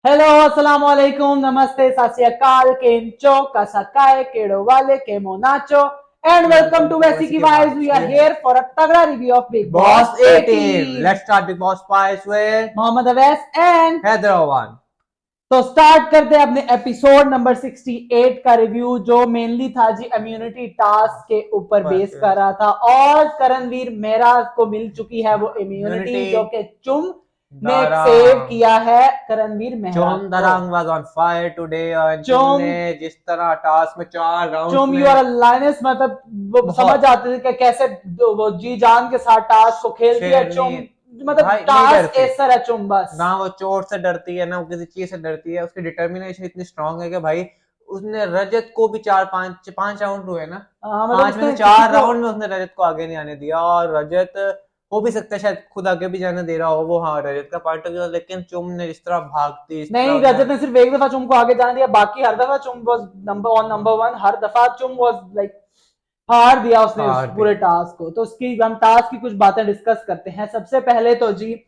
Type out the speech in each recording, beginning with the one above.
Hello अस्सलाम वालेकुम नमस्ते सत श्री अकाल केम चो कसकाए केड़ो वाले केमो नाचो and welcome to Welcome to वैसी की Vesiki वाइज वी Vibes. Are here for a तगड़ा review of Bigg Boss Boss 18. 18 Let's start Big Boss Spice with Mohammad Awais and Hyderabad. तो स्टार्ट करते हैं अपने एपिसोड नंबर 68 का रिव्यू जो मेनली था जी इम्यूनिटी टास्क के ऊपर बेस कर रहा था और करणवीर मेहरा को मिल चुकी है वो इम्यूनिटी जो Unity. कि चुम ने सेव Darang. किया है करणवीर मेहरा Chom को। Darang was on fire today और चुम चुम ने जिस तरह टास्क में 4 राउंड्स चुम यू आर में लाइनस मतलब वो समझ बहुत आते थे कि कैसे वो जी जान के साथ टास्क को खेलती है शेरनी चुम मतलब भाई नहीं टास्क डरती ऐसा है चुम बस। ना, वो चोट से डरती है ना वो किसी चीज से डरती है। उसकी डिटर्मिनेशन इतनी स्ट्रांग है कि भाई उसने रजत को भी 4 5 5 राउंड हुए ना, मतलब 5 में उसने से किसी चार को राउंड में उसने रजत को आगे नहीं आने दिया। और रजत हो भी सकता है शायद खुद आगे भी जाने दे रहा हो वो, हाँ रजत का पॉइंट ऑफ व्यू, लेकिन चुम ने जिस तरह भागती इस तरह नहीं उसने रजत ने सिर्फ एक दफा चुम को आगे जाने दिया बाकी हर दफा चुम वाज नंबर वन हर दफा चुम वाज लाइक हार दिया उसने उस हार पूरे दिया। टास्क को। तो उसकी हम टास्क की कुछ बातें डिस्कस करते हैं। सबसे पहले तो जी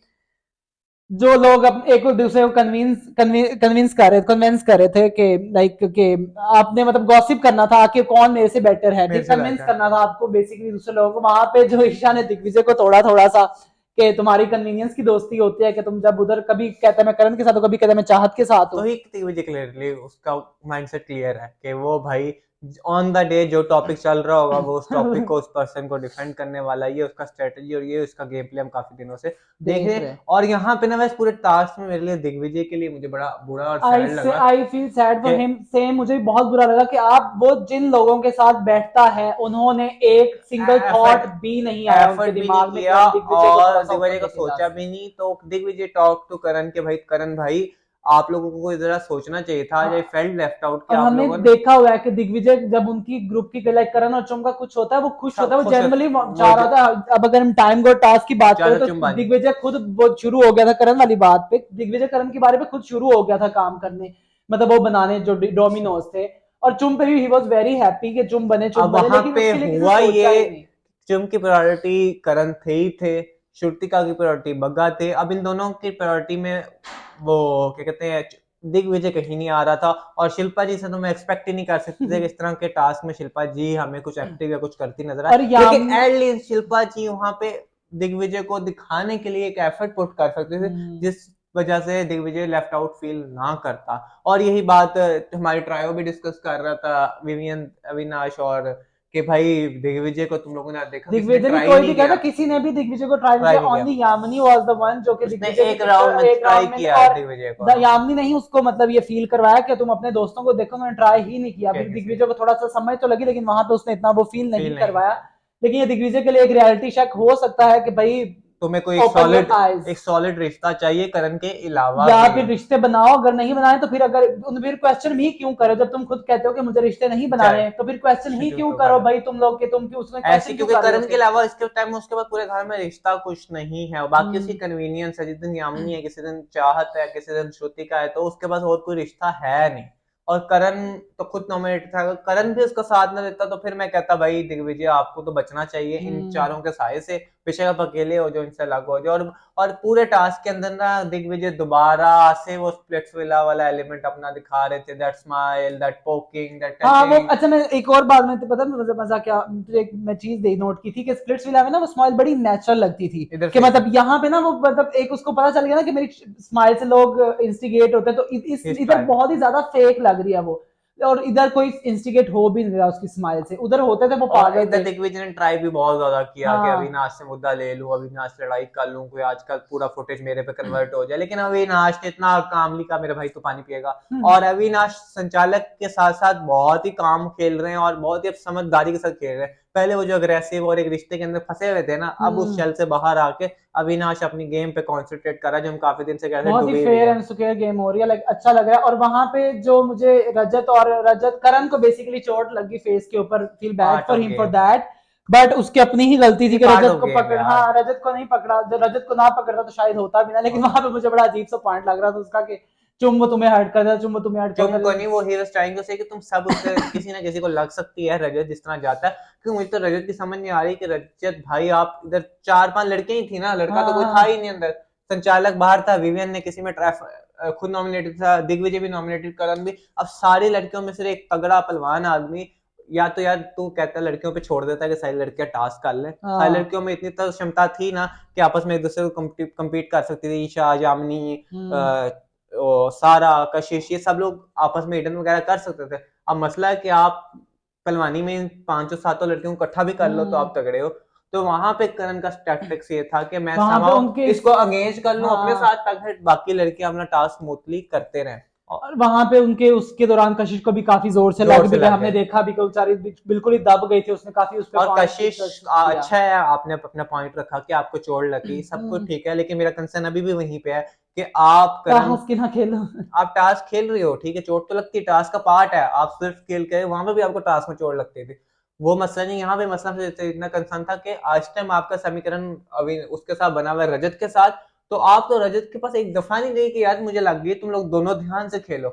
जो लोग एक दूसरे को कन्विंस कर रहे थे कि लाइक कि आपने मतलब गॉसिप करना था कि कौन मेरे से बेटर है, मेरे ठीक से कन्विंस बेहतर करना था आपको बेसिकली दूसरे लोगों को। वहां पे जो ईशा ने दिग्विजय को तोड़ा थोड़ा सा कि तुम्हारी कन्वीनियंस की दोस्ती होती है कि तुम जब उधर कभी कहते मैं करण के साथ हूँ कभी कहते मैं चाहत के साथ तो हूँ। ही कितनी बजे क्लियरली उसका माइंडसेट क्लियर है कि वो भाई ऑन द डे जो टॉपिक चल रहा होगा वो उस टॉपिक को उस पर्सन को डिफेंड करने वाला, ये उसका स्ट्रेटजी और ये उसका गेम प्ले हम काफी दिनों से देख रहे देख हैं। रहे और यहाँ पे ना वैसे पूरे टास्क में मेरे लिए दिग्विजय के लिए मुझे बड़ा बुरा और आई सैड से लगा आई फील सैड फॉर कि हिम सेम। मुझे भी बहुत बुरा लगा कि आप वो जिन लोगों के साथ बैठता है उन्होंने एक सिंगल थॉट एफर्ट भी नहीं आया उनके एफर्ट भी नहीं दिमाग में कि किया हम दिग्विजय को थोड़ा और सा ऊपर दिग्विजय को लेके जा सोचा भी सके। नहीं। तो दिग्विजय टॉक टू करण के भाई करण भाई आप लोगों को जरा सोचना चाहिए था। आई हाँ फेल्ट लेफ्ट आउट कि और आप हमने लोगों ने देखा हुआ है कि दिग्विजय जब उनकी ग्रुप की लाइक करण और चुम का कुछ होता है वो खुश होता सब है, वो खुश जनरली वो चाह रहा था। अब अगर हम टाइम गो टास्क की बात करें ज्यादा तो चुम्बानी दिग्विजय खुद वो शुरू हो गया था करण वाली बात पे, दिग्विजय करण के बारे में खुद शुरू हो गया था काम करने, मतलब वो बनाने जो डोमिनोज थे। और चुम पे भी ही वॉज वेरी हैप्पी कि चुम बने चुम अब बने, वहां लेकिन पे उसके लिए किसी हुआ सोचा ये, ही नहीं। चुम की प्रायोरिटी करण थे ही थे, श्रुतिका की प्रायोरिटी बग्गा थे। अब इन दोनों की प्रायोरिटी में वो क्या कहते हैं दिग्विजय कहीं नहीं आ रहा था। और शिल्पा जी से तो मैं एक्सपेक्ट ही नहीं कर सकते थे कि इस तरह के टास्क में शिल्पा जी हमें कुछ एक्टिव या कुछ करती नजर और आए, लेकिन याम एटलीस्ट शिल्पा जी वहां पे दिग्विजय को दिखाने के लिए एक एफर्ट पुट कर सकते थे जिस वजह से दिग्विजय लेफ्ट आउट फील ना करता। और यही बात हमारी ट्रायो भी डिस्कस कर रहा था विवियन अविनाश और कि भाई दिग्विजय को तुम लोगों ने देखा किसी ने दिग्विजय ने ट्राई कोई नहीं भी कहा था, किया, किसी ने भी दिग्विजय को ट्राई नहीं ट्राई किया। नहीं किया। Only Yamini was the one जो कि उसने दिग्विजय की एक राउंड पिक्चर में एक ट्राई राउंड में, किया है और दिग्विजय को ना, यामिनी ने ही उसको मतलब ये फील करवाया कि तुम अपने दोस्तों को देखो, उन्होंने ट्राई ही नहीं किया। क्या फिर किसी दिग्विजय को थोड़ा सा समय तो लगी लेकिन वहां पे उसने इतना वो फील नहीं फील नहीं करवाया। किया। लेकिन ये दिग्विजय के लिए एक रियलिटी शक हो सकता है कि भाई तुम्हें कोई ओपन योर आईज, एक सॉलिड रिश्ता चाहिए करण के अलावा या भी। फिर रिश्ते बनाओ। अगर नहीं बनाए तो फिर अगर फिर क्वेश्चन ही क्यों करो जब तुम खुद कहते हो कि मुझे रिश्ते नहीं बनाने, तो फिर क्वेश्चन ही शुरू क्यों तो करो करो भाई तुम लोग के तुम क्यों उसमें ऐसे, क्वेश्चन क्यों क्योंकि कर रहे हो करण के उसे। अलावा इसके टाइम उसके बाद पूरे घर में रिश्ता कुछ नहीं है और बाकी उसकी हम्म कन्वीनियंस है। जिस दिन यामिनी है, किसी दिन चाहत है, किसी दिन श्रुतिका है, तो उसके पास और कोई रिश्ता है नहीं। और करण तो खुद नॉमिनेटेड था, अगर करण भी उसका साथ न देता तो फिर मैं कहता भाई दिग्विजय आपको तो बचना चाहिए इन हम्म चारों के साय से, बेशक आप अकेले हो जो इनसे अलग हो जाए। और पूरे टास्क के अंदर ना दिग्विजय दोबारा से वो स्प्लिट्सविला वाला एलिमेंट अपना दिखा रहे थे, that smile, that poking, that हाँ वो टचिंग। अच्छा, मैं एक और बात में तो पता है मुझे मजा क्या, एक मैं चीज दे नोट की थी कि स्प्लिट्स विला में ना वो स्माइल बड़ी नेचुरल लगती थी। इधर कि फेक मतलब यहाँ पे ना वो मतलब एक उसको पता चल गया ना कि मेरी स्माइल से लोग इंस्टिगेट होते हैं, तो इस इस इधर ट्राई बहुत ही ज्यादा फेक लग रही है वो। और इधर कोई इंस्टिगेट हो भी नहीं रहा उसकी स्माइल से, उधर होते थे वो और पागल इधर थे। दिग्विजय ने ट्राई भी बहुत ज्यादा किया कि हाँ अविनाश से मुद्दा ले लूं, अविनाश से लड़ाई कर लूं, कोई आजकल पूरा फुटेज मेरे पे कन्वर्ट हो जाए, लेकिन अविनाश ने इतना कामली का मेरे भाई तो पानी पिएगा। और अविनाश संचालक के साथ साथ बहुत ही काम खेल रहे हैं और बहुत ही समझदारी के साथ खेल रहे हैं। पहले वो जो अग्रेसिव और एक रिश्ते के अंदर फंसे हुए थे ना, अब उस हम्म शेल से बाहर आके अविनाश अपनी गेम पे कॉन्सेंट्रेट कर रहा है जो हम काफी दिन से कह रहे थे बहुत ही डूबे हुए फेयर हैं। एंड स्क्वेयर गेम हो रही है, लाइक अच्छा लग रहा है। और वहां पे जो मुझे रजत करण को बेसिकली चोट लगी फेस के ऊपर, feel bad part for of him for game, that. But उसकी अपनी ही गलती थी ये कि पार्ट रजत ऑफ को गेम पकड़, यार। हाँ रजत को नहीं पकड़ा, जब रजत को ना पकड़ता तो शायद होता भी ना। लेकिन वहां पे मुझे बड़ा अजीब सा पॉइंट लग रहा था उसका कि चुम वो तुम्हें हर्ट करता, चुम वो तुम्हें हर्ट तुम करता, को नहीं, वो ही वाज ट्राइंग टू से कि तुम सब उससे किसी ना किसी को लग सकती है रजत जिस तरह जाता है। क्योंकि मुझे तो रजत की समझ नहीं आ रही कि रजत भाई आप इधर 4 5 लड़के ही थी ना, लड़का तो कोई था ही हाँ नहीं अंदर। संचालक बाहर था, विवियन ने किसी में खुद नॉमिनेटेड था, दिग्विजय भी नॉमिनेटेड, करण भी। अब सारी लड़कियों में से एक तगड़ा पहलवान आदमी, या तो यार तू कहता है लड़कियों पे छोड़ देता है कि सारी लड़कियां टास्क कर लें, सारी लड़कियों में इतनी तो क्षमता थी ना कि आपस में एक दूसरे को कम्पीट कर सकती थी। ईशा, यामिनी, सारा, कशिश, ये सब लोग आपस में हिडन वगैरह कर सकते थे। अब मसला है कि आप पहलवानी में पांचों सातों लड़कियों को इकट्ठा भी कर लो तो आप तगड़े हो। तो वहां पे करण का टैक्टिक्स ये था कि मैं उनके इसको अंगेज कर लूं अपने साथ, ताकि बाकी लड़कियां अपना टास्क स्मूथली करते रहें। और वहां पे उनके उसके दौरान कशिश को भी काफी जोर से लग भी गया, हमने देखा भी कि बेचारी बिल्कुल ही दब गई थी, उसने काफी उस पे और कशिश अच्छा है, आपने अपना पॉइंट रखा कि आपको चोट लगी, सब कुछ ठीक है, लेकिन मेरा कंसर्न अभी भी वहीं पे है कि आप टास्क के ना खेलो। आप टास्क खेल रहे हो, ठीक है, चोट तो लगती है, टास्क का पार्ट है, आप सिर्फ खेल के वहां पे भी आपको टास्क में चोट लगती थी, वो मसला नहीं। यहाँ पे मसला इतना कंसर्न था कि आज टाइम आपका समीकरण अभी उसके साथ बना हुआ है, रजत के साथ, तो आप तो रजत के पास एक दफा नहीं गई कि यार मुझे लग गई, तुम लोग दोनों ध्यान से खेलो।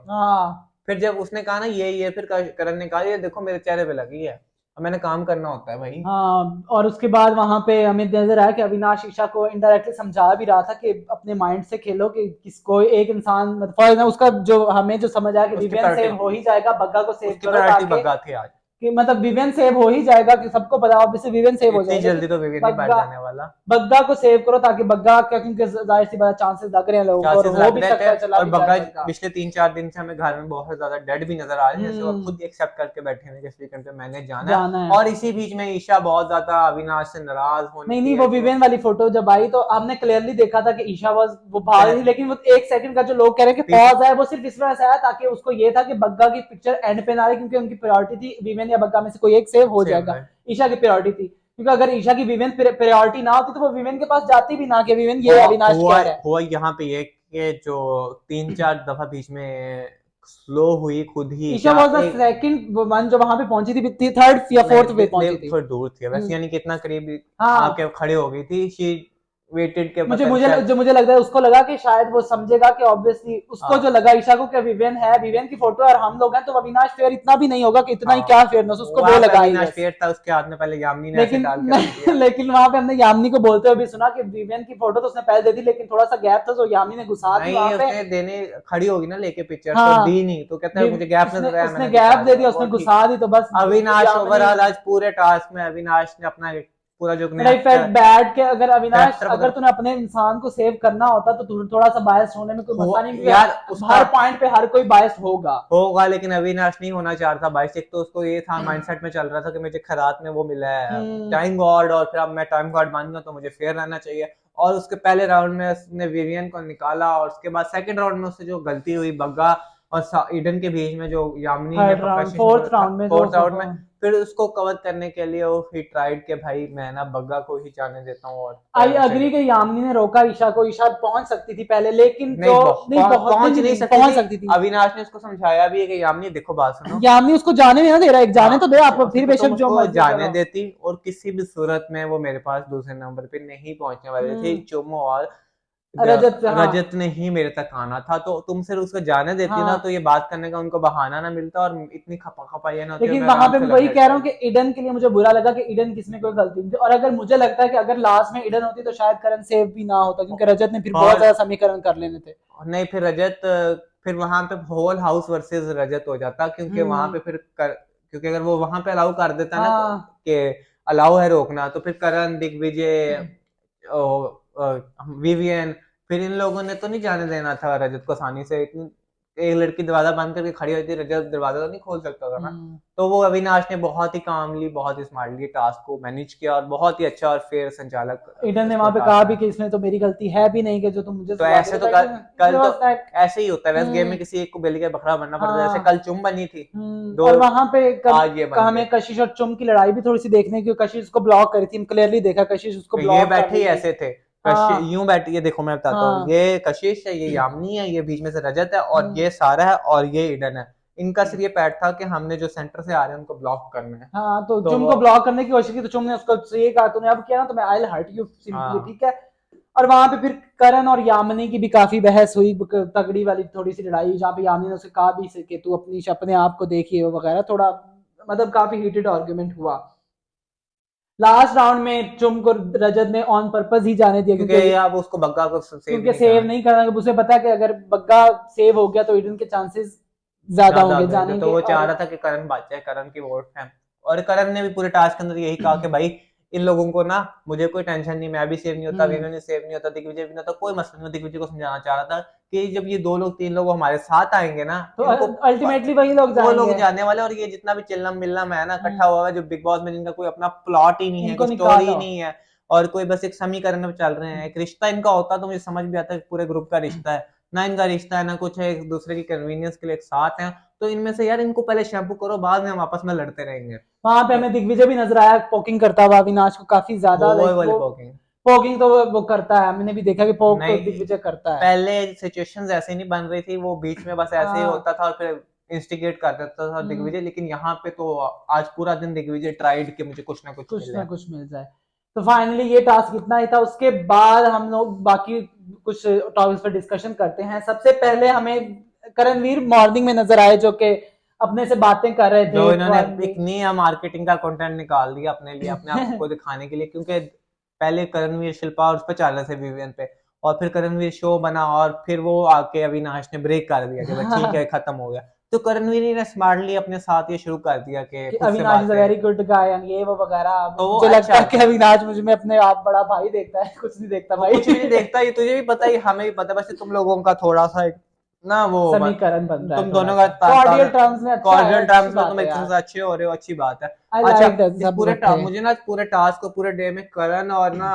फिर जब उसने कहा ना ये फिर करण ने कहा ये देखो मेरे चेहरे पे लगी है, मैंने काम करना होता है भाई। हाँ, और उसके बाद वहां पे हमें नजर आया कि अविनाश ईशा को इनडायरेक्टली समझा भी रहा था कि अपने माइंड से खेलो कि किसको एक इंसान, मतलब उसका जो हमें जो समझ आया कि विवियन सेव हो ही जाएगा, बग्गा को सेव करो, ताकि बग्गा थी आज कि मतलब विवियन सेव हो ही जाएगा, कि सबको पता ऑब्वियसली विवियन सेव हो जाएगा, जल्दी तो विवियन नहीं बैठ जाने वाला, बग्गा को सेव करो ताकि बग्गा क्या, क्योंकि जाहिर सी बात चांसेस लग रहे हैं लोगों को, और हो भी सकता है चला और भी बग्गा जाए। पिछले 3-4 दिन से हमें घर में बहुत ज्यादा डेड भी नजर आ रहे हैं, जैसे वो खुद एक्सेप्ट करके बैठे हैं कि इस वीकेंड पे मैंने जाना है। और इसी बीच में ईशा बहुत ज्यादा अविनाश से नाराज होने नहीं, वो विवियन वाली फोटो जब आई तो हमने क्लियरली देखा था कि ईशा वो भाग रही, लेकिन वो एक सेकंड का जो लोग कह रहे हैं कि पॉज है, वो सिर्फ इस वजह से आया ताकि उसको ये था कि बग्गा की पिक्चर एंड पे ना रहे, क्योंकि उनकी प्रायोरिटी थी विवियन या बग्गा में से कोई एक सेव हो जाएगा, ईशा की प्रायोरिटी थी, क्योंकि अगर ईशा की विवियन प्रायोरिटी ना होती तो वो विवियन के पास जाती भी ना कि विवियन ये अविनाश क्या है। हुआ यहाँ पे ये कि जो 3-4 दफा बीच में स्लो हुई खुद ही, Isha was the second one जो वहां पे पहुंची थी, थर्ड या फोर्थ पे पहुंची थी, थोड़ी दूर थी वैसे, यानी कि इतना करीब आके खड़े हो गई थी। शी वेटेड के मुझे लगता है उसको लगा कि शायद वो समझेगा कि ऑब्वियसली उसको जो लगा ईशा को कि विवियन है, विवियन की फोटो और हम लोग हैं, तो अविनाश फेयर इतना भी नहीं होगा कि इतना ही क्या फेयरनेस, उसको वो लगा अविनाश फेयर था, उसके हाथ में पहले यामिनी ने ऐसे डाल के लेकिन वहां पे हमने यामिनी को बोलते हुए भी सुना कि विवियन की फोटो तो उसने पहले दे दी, लेकिन थोड़ा सा गैप था तो यामिनी ने घुसा दी वहां पे, देने खड़ी होगी ना लेके पिक्चर, तो दी नहीं, तो कहता है मुझे गैप नजर आया, उसने गैप दे दिया, उसने घुसा दी, तो बस अविनाश ओवरऑल आज पूरे टास्क में अविनाश ने अपना पूरा जो बैठ के, अगर अविनाश अगर तूने अपने इंसान को सेव करना होता तो थोड़ा सा बायस होने में कोई मसला नहीं यार, हर पॉइंट पे हर कोई बायस होगा, लेकिन अविनाश नहीं होना चाह रहा था बायस। एक तो उसको ये था माइंडसेट में चल रहा था कि मुझे खैरात में वो मिला है टाइम गॉड, और फिर अब मैं टाइम गॉड बन गया तो मुझे फेयर रहना चाहिए, और उसके पहले राउंड में उसने विवियन को निकाला, और उसके बाद सेकंड राउंड में उससे जो गलती हुई बग्गा और ईडन के बीच में, जो यामिनी ने फोर्थ राउंड में फिर उसको कवर करने के लिए वो ही ट्राइड के भाई मैं ना बग्गा को ही जाने देता हूँ, और आई अग्री कि यामिनी ने रोका ईशा को, ईशा पहुंच सकती थी पहले, लेकिन पहुंच नहीं सकती थी। अविनाश ने उसको समझाया भी है कि यामिनी देखो बात सुनो, यामिनी उसको जाने नहीं ना दे रहा, एक जाने तो दे आप, फिर बेशक जो जाने देती, और किसी भी सूरत में वो मेरे पास दूसरे नंबर पे नहीं पहुंचने वाले थे, चुमो और रजत ने ही मेरे तक आना था, तो तुम सिर्फ उसको जाने देती ना तो ये बात करने का उनको बहाना ना मिलता और इतनी खपाई ना होती। लेकिन वहां पे मैं वही कह रहा हूँ कि ईडन के लिए मुझे बुरा लगा कि ईडन किसमें कोई गलती नहीं थी, और अगर मुझे लगता है कि अगर लास्ट में ईडन होती तो शायद करण सेव भी ना होता, क्योंकि रजत ने फिर बहुत ज्यादा समीकरण कर लेने थे। नहीं, फिर रजत, फिर वहां पे होल हाउस वर्सेस रजत हो जाता, क्योंकि वहां पे फिर क्योंकि अगर वो वहां पे अलाउ कर देता ना कि अलाउ है रोकना, तो फिर करण, दिग्विजय, विवियन, फिर इन लोगों ने तो नहीं जाने देना था रजत को आसानी से। एक लड़की दरवाजा बंद करके खड़ी होती, रजत दरवाजा तो नहीं खोल सकता था ना। तो वो अविनाश ने बहुत ही कामली, बहुत ही स्मार्टली टास्क को मैनेज किया, और बहुत ही अच्छा और फेयर संचालक ईडन ने वहां पे कहा भी कि इसमें तो मेरी गलती है भी नहीं कि जो तुम मुझे, तो ऐसे तो कल तो ऐसे ही होता है वैसे गेम में, किसी एक को बेली का बकरा बनना पड़ता है, जैसे कल चुम बनी थी और वहां पे हमें कशिश और चुम की लड़ाई भी थोड़ी सी देखने की, कशिश उसको ब्लॉक करी थी, क्लियरली देखा कशिश उसको ब्लॉक, ये बैठे ही ऐसे थे, यूं बैठी है, देखो मैं बताता हूँ, ये कशिश है, ये यामिनी है, ये बीच में से रजत है, और ये सारा है, और ये ईडन है। इनका सिर्फ ये पैट था कि हमने जो सेंटर से आ रहे हैं उनको ब्लॉक करना है। हाँ, तो चुम को ब्लॉक करने की कोशिश की, तो चुम ने उसको ये कहा तूने अब किया ना तो मैं I will hurt you simply, ठीक है। और वहां पे फिर करण और यामिनी की भी काफी बहस हुई, तगड़ी वाली थोड़ी सी लड़ाई, जहाँ पे यामिनी ने उसे कहा भी कि तू अपने आप को देखिए वगैरह, थोड़ा मतलब काफी हीटेड आर्गुमेंट हुआ। लास्ट राउंड में चुम को रजत ने ऑन पर्पस ही जाने दिया क्योंकि अब उसको बग्गा को क्योंकि सेव नहीं करना, उसे पता है कि अगर बग्गा सेव हो गया तो ईडन के चांसेस ज्यादा होंगे जाने तो के। वो चाह रहा था कि करण बच जाए, करण की वोट है। और करण ने भी पूरे टास्क के अंदर यही कहा कि भाई इन लोगों को ना, मुझे कोई टेंशन नहीं, मैं भी सेव नहीं होता, विवेक भी सेव नहीं होता, दिग्विजय भी नहीं होता, कोई मसला नहीं। दिग्विजय को समझाना चाह रहा था कि जब ये 2 लोग 3 लोग हमारे साथ आएंगे ना, तो इनको अल्टीमेटली वही लोग वो लोग जाएंगे, जाने वाले। और ये जितना भी चिल्लम मिल्लम है ना इकट्ठा हुआ है जो बिग बॉस में, जिनका कोई अपना प्लॉट ही नहीं है, इनको कोई स्टोरी ही निकालो। नहीं है, और कोई बस एक समीकरण में चल रहे हैं। एक रिश्ता इनका होता तो मुझे समझ भी आता है पूरे ग्रुप का रिश्ता है ना, इनका रिश्ता है ना कुछ है, एक दूसरे की कन्वीनियंस के लिए एक साथ हैं। तो इनमें से यार इनको पहले शैम्पू करो, बाद में हम आपस में लड़ते रहेंगे। वहां पे हमें दिग्विजय भी नजर आया पोकिंग करता हुआ अविनाश को काफी ज्यादा, वो लाइक वाली वो पोकिंग पोकिंग तो वो करता है, हमने भी देखा कि पोक तो नहीं, दिग्विजय करता है। पहले सिचुएशंस ऐसे नहीं बन रही थी, वो बीच में बस ऐसे ही हाँ। होता था और फिर इंस्टिगेट कर देता था दिग्विजय। लेकिन यहाँ पे तो आज पूरा दिन दिग्विजय ट्राइड कि मुझे कुछ ना कुछ मिले। मिल जाए। तो फाइनली ये टास्क इतना ही था। उसके बाद हम लोग बाकी कुछ टॉपिक्स पर डिस्कशन करते हैं। सबसे पहले हमें करणवीर मॉर्निंग में नजर आए जो कि अपने से बातें कर रहे थे, जो इन्होंने एक नया मार्केटिंग का कंटेंट निकाल दिया अपने लिए, अपने आप को दिखाने के लिए। क्योंकि पहले करणवीर शिल्पा और उस पर चल रहे थे विवियन पे, और फिर करणवीर शो बना, और फिर वो आके अविनाश ने ब्रेक कर दिया कि भाई ठीक है खत्म हो गया। तो करणवीर ने स्मार्टली अपने साथ ये शुरू कर दिया कि खुद से अविनाश इज बातें। वेरी गुड गाय ये वो वगैरह। तो मुझे लगता है अच्छा, कि अविनाश मुझे में अपने आप बड़ा भाई देखता है, कुछ नहीं देखता वो भाई। कुछ भी नहीं देखता, ये तुझे भी पता ही हमें भी पता, बस तुम लोगों का थोड़ा सा एक ना वो समीकरण बन रहा है तुम थोड़ा दोनों सा का कॉर्डियल टर्म्स में। अच्छा है, कॉर्डियल अच्छी टर्म्स में बात तुम है एक यार। दूसरे से अच्छे हो रहे हो, अच्छी बात है। आई अच्छा, लाइक दैट इस सब पूरे इकट्ठे। मुझे ना पूरे टास्क को पूरे डे में करण और ना,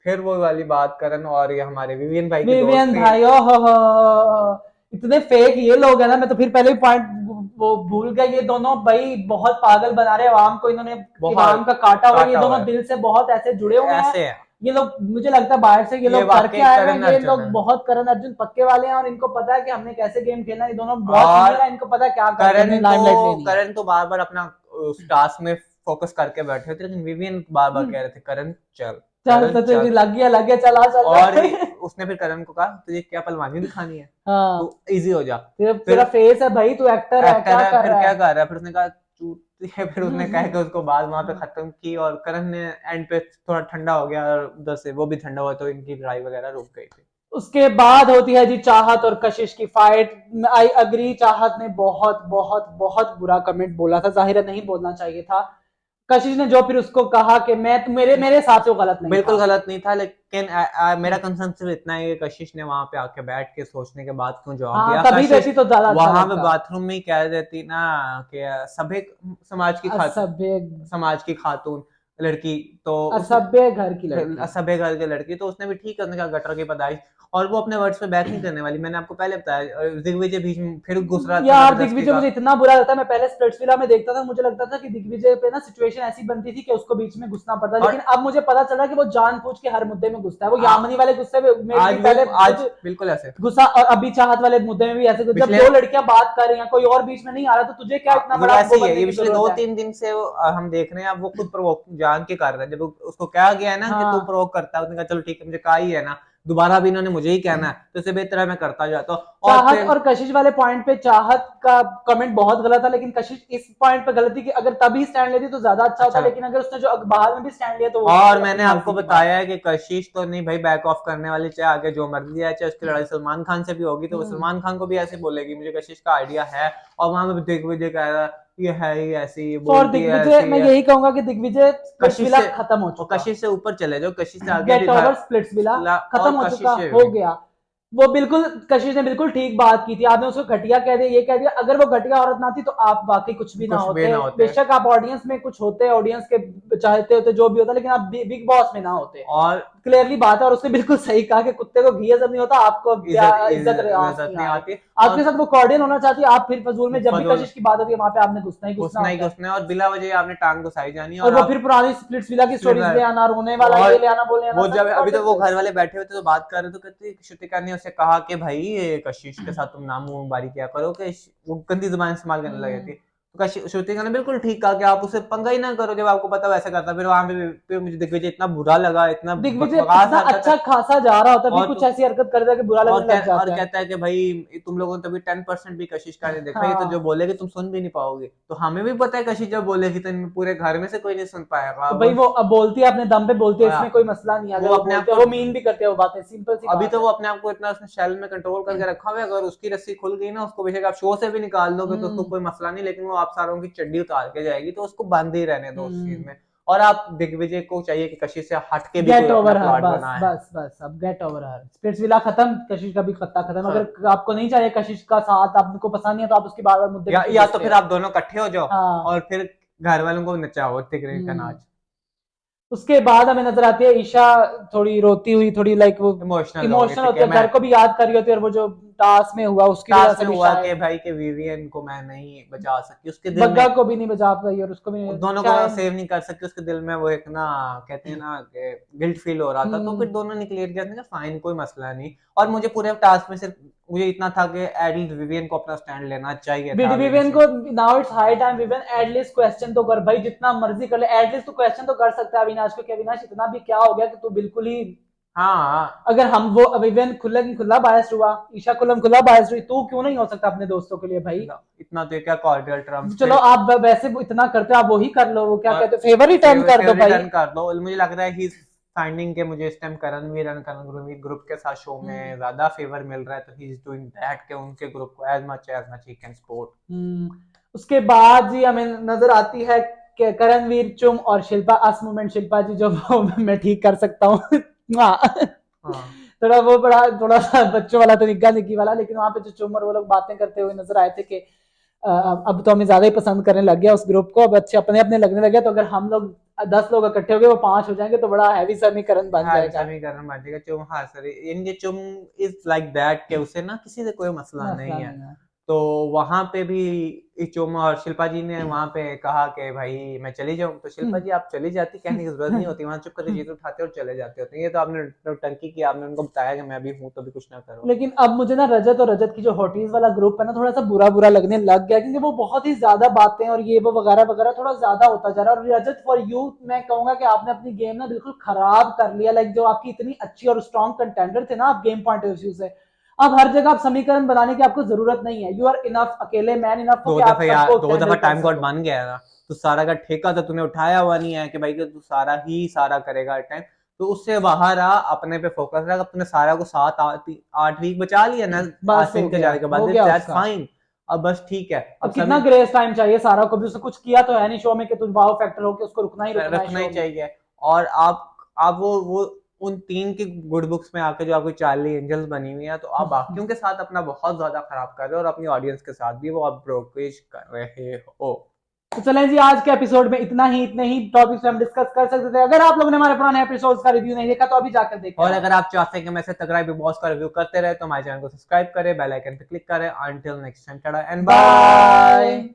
फिर वो वाली बात, करण और ये हमारे विवियन भाई की विवियन दोस्ती। भाई ओ हो, इतने फेक ये लोग है ना। मैं तो फिर पहले भी पॉइंट वो भूल गया। ये दोनों भाई बहुत पागल बना रहे हैं आवाम को, इन्होंने आवाम का काटा हुआ है। ये दोनों दिल से बहुत ऐसे जुड़े हुए हैं। ऐसे है ये लोग मुझे लगता है बाहर से ये लोग करके वाकई आए करण हैं। ये अर्जुन लोग है। बहुत करण अर्जुन पक्के वाले हैं और इनको पता है कि हमने कैसे गेम खेलना है। ये दोनों बहुत और सीनियर है, इनको पता है क्या करके हमें लाइमलाइट लेनी है। करण तो बार बार अपना उस टास्क में फोकस करके बैठे थे, लेकिन विवियन बार बार कह रहे थे करण चल, चल करण तो चल। लग गया चला चल। और उसने फिर करण को कहा तुझे क्या पहलवानी दिखानी है, हाँ, तू इजी हो जा। तेरा फेस है भाई, तू एक्टर है, एक्टर क्या है, कर फिर रहा क्या है। कर रहा है, फिर उसने कहा चूती है, फिर उसने कह के उसको बात वहां पे खत्म की। और करण ने एंड पे थोड़ा ठंडा हो गया, और उधर से वो भी ठंडा हुआ, तो इनकी लड़ाई वगैरह रुक गई थी। उसके बाद होती है जी चाहत और कशिश की फाइट। आई अग्री, चाहत ने बहुत बहुत बहुत बुरा कमेंट बोला था, जाहिर नहीं बोलना चाहिए था। कशिश ने जो फिर उसको कहा कि मैं मेरे मेरे हिसाब से वो गलत नहीं बिल्कुल था। गलत नहीं था, लेकिन मेरा कंसर्न सिर्फ इतना है कि कशिश ने वहां पे आके बैठ के सोचने के बाद क्यों जवाब दिया। तभी देती तो ज्यादा अच्छा वहां पे लगता। बाथरूम में ही कह देती ना कि सभ्य समाज की असभ्य समाज की खातून लड़की, तो असभ्य घर की लड़की। असभ्य घर की लड़की, तो उसने भी ठीक करने का गटर की पैदाइश। और वो अपने वर्ड्स पे बैक नहीं करने वाली, मैंने आपको पहले बताया। दिग्विजय बीच में फिर घुस रहा था यार जबरदस्ती दिग्विजय का। मुझे इतना बुरा लगता है। मैं पहले स्प्लिट्सविला में देखता था, मुझे लगता था कि दिग्विजय पे ना सिचुएशन ऐसी बनती थी कि उसको बीच में घुसना पड़ता, लेकिन अब मुझे पता चला कि वो जानबूझ के हर मुद्दे में घुसता है। वो यामिनी वाले गुस्से में आज भी पहले आज बिल्कुल ऐसे गुस्सा, और अभी चाहत वाले मुद्दे में भी ऐसे। जब दो लड़कियां बात कर रही हैं, कोई और बीच में नहीं आ रहा, तो तुझे क्या इतना बड़ा वैसे ही है। बनने ये की पिछले जरूरत है। 2-3 दिन से हम देख रहे हैं, अब वो खुद प्रोवोक जान के कर रहा है। जब उसको कहा गया है ना कि तू प्रोवोक करता है, उसने कहा चलो ठीक है, मुझे कहा ही है ना, दोबारा भी इन्होंने मुझे ही कहना है, तो इससे बेहतर है मैं करता जाता हूँ। चाहत और कशिश वाले पॉइंट पे चाहत का कमेंट बहुत गलत था, लेकिन कशिश इस पॉइंट पे गलती कि अगर तभी स्टैंड लेती तो ज्यादा अच्छा होता। लेकिन अगर उसने जो बाहर में भी स्टैंड लिया तो और मैंने आपको बताया है कि कशिश तो नहीं भाई बैक ऑफ करने वाली, चाहे आगे जो मर्जी है, चाहे उसकी लड़ाई सलमान खान से भी होगी तो वो सलमान खान को भी ऐसे बोलेगी मुझे कशिश का आइडिया है। और वहां पे दिग्विजय कह रहा है ये है ही ऐसी, ये और बोलती है दिग्विजय, ऐसी मैं है। यही कहूंगा कि दिग्विजय कशिश स्प्लिट्सविला से खत्म हो चुका। कशिश से ऊपर चले जाओ, कशिश से आगे गेट ओवर स्प्लिट्सविला खत्म हो चुका, हो गया। वो बिल्कुल कशिश ने बिल्कुल ठीक बात की थी। आपने उसको घटिया कह दिया, ये कह दिया। अगर वो घटिया औरत ना थी तो आप वाकई कुछ भी ना होते। बेशक आप ऑडियंस में कुछ होते, ऑडियंस के चाहते होते, जो भी होता, लेकिन आप बिग बॉस में ना होते। और क्लियरली बात है। और उसने बिल्कुल सही कहा कि कुत्ते को घी हजम नहीं होता, आपको इज्जत नहीं आती। आपके साथ वो कॉर्डियल होना चाहती है, आप फिर फजूल में जब भी कशिश की बात होती है वहां पे आपने घुसना ही घुसना, और बिला वजह आपने टांग घुसाई जानी। और वो फिर पुरानी स्प्लिट्सविला की स्टोरीज ले आना, रोने वाला ये ले आना, बोले आना। वो जब अभी तो वो घर वाले बैठे हुए थे तो बात कर रहे थे, कहते श्रुतिका ने उसे कहा कि भाई ये कशिश के साथ तुम नाम मुबारी क्या करो, कि वो गंदी जुबान इस्तेमाल करने लगे थे। श्रुति का ने बिल्कुल ठीक कहा कि आप उसे पंगा ही ना करो जब आपको पता वैसे करता। फिर वहां पे मुझे दिग्विजय इतना बुरा लगा, इतना दिग्विजय बकवास इतना हरकत अच्छा है। खासा जा रहा होता है, और फिर कुछ ऐसी हरकत कर देता है कि बुरा लगने लग और जाता है। कहता है कि भाई तुम लोगों ने तभी 10% भी कशिश का नहीं देखा, ये तो जो हाँ बोलेगी तुम सुन भी नहीं पाओगे। तो हमें भी पता है कशिश जब बोलेगी तो पूरे घर में से कोई नहीं सुन पाएगा। तो भाई वो अब बोलती है अपने दम पे बोलती है, इसमें कोई मसला नहीं है, अगर वो वो अपने आप बोलते हैं को वो मीन भी करते हैं वो बातें, सिंपल सी अभी बात तो है। वो अपने आप को इतना उसने शेल में कंट्रोल करके रखा हुआ है, अगर उसकी रस्सी खुल गई ना, उसको बेशक आप शो से भी निकाल दोगे तो उसको कोई मसला नहीं, लेकिन वो आप सारों की चड्डी उतार के जाएगी, तो उसको बंद ही रहने दो उस चीज में। और आप दिग्विजय को चाहिए कि कशिश से हट के भी गेट कोई अपना ओवर हर, प्लॉट बस बनाए। बस बस, अब गेट ओवर हर, स्पिट्सविला खत्म, कशिश का भी खत्ता खत्म। हाँ। अगर आपको नहीं चाहिए कशिश का साथ, आपको पसंद नहीं है, तो आप उसकी बार बार मुद्दे पे क्यों या तो घुसते फिर हो? आप दोनों इकट्ठे हो जाओ हाँ। और फिर घर वालों को नचाओ तिगरे का नाच। उसके बाद हमें नजर आती है ईशा थोड़ी रोती हुई, थोड़ी लाइक वो इमोशनल हो गई इमोशनल थी होती कि है, घर को भी याद कर रही होती है, और वो जो टास्क में हुआ उसकी वजह टास्क से में भी हुआ कि शायद भाई के विवियन को मैं नहीं बचा सकी, उसके दिल बग्गा में को भी नहीं बचा पाई और उसको भी नहीं दोनों को शायद। सेव नहीं कर सकती, उसके दिल में वो एक ना कहते हैं ना कि गिल्ट फील हो रहा था। तो फिर हम्म, दोनों ने क्लियर किया था फाइन कोई मसला नहीं। और मुझे पूरे टास्क में सिर्फ मुझे इतना था कि एटलीस्ट विवियन को अपना स्टैंड लेना चाहिए था अभी विवियन से। को now it's high time, Vivian at least question तो कर भाई, जितना मर्जी कर ले, एटलीस्ट तो क्वेश्चन तो कर सकता है अविनाश को कि अविनाश इतना भी क्या हो गया कि तू बिल्कुल ही, हाँ अगर हम वो विवियन खुला बायस्ड हुआ, ईशा खुला बायस्ड हुई, तू क्यों नहीं हो सकता अपने दोस्तों के लिए भाई? इतना तो क्या कॉर्डियल टर्म्स थे। चलो आप वैसे इतना करते हो, आप वही कर लो, वो क्या और कहते हो, फेवर रिटर्न कर दो भाई। रिटर्न कर दो। मुझे लग रहा है ही फाइंडिंग के मुझे इस time Karanveer and Karanveer group के साथ शो में ज्यादा फेवर मिल रहा है, तो ही इज डूइंग दैट के उनके ग्रुप को as much he can support. उसके बाद जी हमें नजर आती है कि करणवीर, चुम और शिल्पा, अस मोमेंट शिल्पा जी जो वो मैं ठीक कर सकता हूँ। थोड़ा वो बड़ा थोड़ा सा बच्चों वाला तो निक्का निक्की वाला, लेकिन वहां पे जो चुम और वो लोग बातें करते हुए नजर आए थे कि अब तो हमें ज्यादा ही पसंद करने लग गया उस ग्रुप को, अब अच्छे अपने अपने लगने लगे, तो अगर हम लोग 10 लोग इकट्ठे हो गए, वो 5 हो जाएंगे, तो बड़ा हैवी समीकरण बन जाएगा। समीकरण बन जाएगा। चुम हाँ सर इनके चुम इज लाइक दैट के उसे ना किसी से कोई मसला मसला नहीं है। नहीं है। तो वहां पे भी चुम और शिल्पा जी ने वहां पे कहा कि भाई मैं चली जाऊं, तो शिल्पा जी आप चली जाती, कहने की जरूरत नहीं होती, वहां चुप करके चीज उठाते और चले जाते होते। ये तो आपने टंकी की, आपने उनको बताया कि मैं भी हूं तो भी कुछ ना करो। लेकिन अब मुझे ना रजत और रजत की जो हॉटीज वाला ग्रुप है ना, थोड़ा सा बुरा बुरा लगने लग गया, क्योंकि वो बहुत ही ज्यादा बातें और ये वो वगैरह वगैरह थोड़ा ज्यादा होता जा रहा है। और रजत फॉर यू मैं कहूंगा कि आपने अपनी गेम ना बिल्कुल खराब कर लिया, लाइक जो आपकी इतनी अच्छी और स्ट्रॉन्ग कंटेंडर थे ना आप गेम पॉइंट ऑफ व्यू से, अब हर जगह आप समीकरण बनाने की आपको जरूरत नहीं है, यू आर इनफ, अकेले मैन इनफ हो कि आप सबको दो दफा हैंडल कर टाइम गॉड सको। बन गया है ना, तो सारा का ठेका तो तूने उठाया हुआ नहीं है कि भाई तू सारा ही सारा करेगा टाइम। तो उससे बाहर आ, अपने पे फोकस रख। अपने सारा को 7-8 वीक बचा लिया ना बस आश्विन के जाने के हो बाद, गया दैट्स उसका। फाइन। अब बस ठीक है। अब अब कितना समय ग्रेस टाइम चाहिए सारा को भी, उसने कुछ किया तो है नहीं शो में कि तुम वाओ फैक्टर हो कि उसको रुकना है रखना ही शो में। चाहिए। और आप वो उन 3 की गुड बुक्स में आके जो आपकी चार्ली एंजल्स बनी हुई है, तो आप बाकियों के साथ अपना बहुत ज्यादा खराब कर रहे हो और अपनी ऑडियंस के साथ भी वो आप ब्रोकेज कर रहे हो। तो चलें जी, आज के एपिसोड में इतने ही टॉपिक्स हम डिस्कस कर सकते थे। अगर आप लोगों ने हमारे पुराने एपिसोड्स का रिव्यू नहीं देखा तो अभी जाकर देखें। और अगर आप चाहते हैं कि मैं से तगड़ा बिग बॉस का रिव्यू करते रहे, तो हमारे चैनल को सब्सक्राइब करें, बेल आइकन पे क्लिक करें। Until next time, tata and bye.